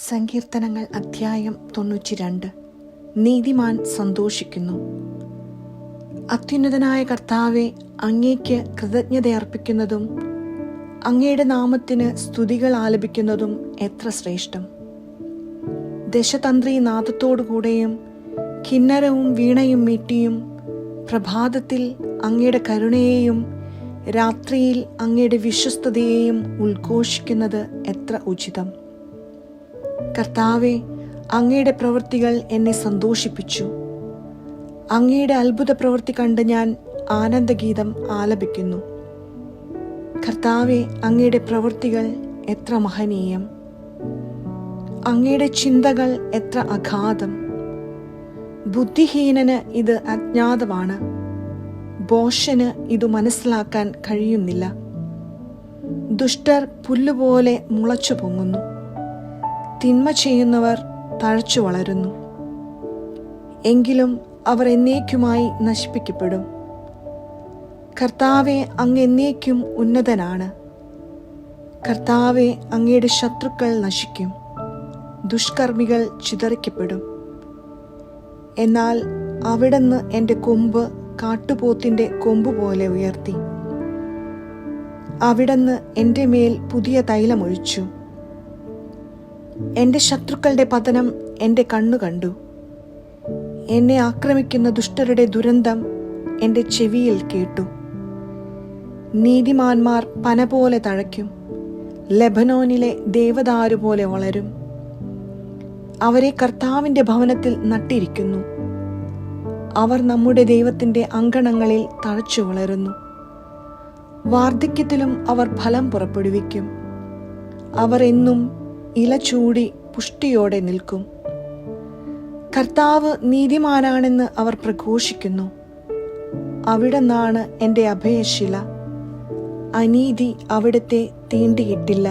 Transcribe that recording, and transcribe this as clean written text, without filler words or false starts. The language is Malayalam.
സങ്കീർത്തനങ്ങൾ അധ്യായം 92. നീതിമാൻ സന്തോഷിക്കുന്നു. അത്യുന്നതനായ കർത്താവെ, അങ്ങേക്ക് കൃതജ്ഞതയർപ്പിക്കുന്നതും അങ്ങയുടെ നാമത്തിന് സ്തുതികൾ ആലപിക്കുന്നതും എത്ര ശ്രേഷ്ഠം. ദശതന്ത്രി നാദത്തോടുകൂടെയും കിന്നരവും വീണയും മീട്ടിയും പ്രഭാതത്തിൽ അങ്ങയുടെ കരുണയെയും രാത്രിയിൽ അങ്ങയുടെ വിശ്വസ്തതയെയും ഉദ്ഘോഷിക്കുന്നത് എത്ര ഉചിതം. കർത്താവെ, അങ്ങയുടെ പ്രവൃത്തികൾ എന്നെ സന്തോഷിപ്പിച്ചു. അങ്ങയുടെ അത്ഭുത പ്രവൃത്തി കണ്ട് ഞാൻ ആനന്ദഗീതം ആലപിക്കുന്നു. കർത്താവെ, അങ്ങയുടെ പ്രവൃത്തികൾ എത്ര മഹനീയം. അങ്ങയുടെ ചിന്തകൾ എത്ര അഗാധം. ബുദ്ധിഹീനന് ഇത് അജ്ഞാതമാണ്, ഭോഷന് ഇത് മനസ്സിലാക്കാൻ കഴിയുന്നില്ല. ദുഷ്ടർ പുല്ലുപോലെ മുളച്ചു പൊങ്ങുന്നു, തിന്മ ചെയ്യുന്നവർ തഴച്ചു വളരുന്നു. എങ്കിലും അവർ എന്നേക്കുമായി നശിപ്പിക്കപ്പെടും. കർത്താവെ, അങ്ങ് എന്നേക്കും ഉന്നതനാണ്. കർത്താവെ, അങ്ങയുടെ ശത്രുക്കൾ നശിക്കും, ദുഷ്കർമ്മികൾ ചിതറിക്കപ്പെടും. എന്നാൽ അവിടുന്ന് എൻ്റെ കൊമ്പ് കാട്ടുപോത്തിൻ്റെ കൊമ്പുപോലെ ഉയർത്തി. അവിടുന്ന് എൻ്റെ മേൽ പുതിയ തൈലമൊഴിച്ചു. എൻ്റെ ശത്രുക്കളുടെ പതനം എൻ്റെ കണ്ണു കണ്ടു. എന്നെ ആക്രമിക്കുന്ന ദുഷ്ടരുടെ ദുരന്തം എൻ്റെ ചെവിയിൽ കേട്ടു. നീതിമാന്മാർ പന പോലെ തഴയ്ക്കും, ലെബനോനിലെ ദേവദാരു പോലെ വളരും. അവരെ കർത്താവിൻ്റെ ഭവനത്തിൽ നട്ടിരിക്കുന്നു. അവർ നമ്മുടെ ദൈവത്തിൻ്റെ അങ്കണങ്ങളിൽ തഴച്ചു വളരുന്നു. വാർദ്ധക്യത്തിലും അവർ ഫലം പുറപ്പെടുവിക്കും. അവർ എന്നും ഇല ചൂടി പുഷ്ടിയോടെ നിൽക്കും. കർത്താവ് നീതിമാനാണെന്ന് അവർ പ്രഘോഷിക്കുന്നു. അവിടുന്നാണ് എൻ്റെ അഭയശില. അനീതി അവിടുത്തെ തീണ്ടിയിട്ടില്ല.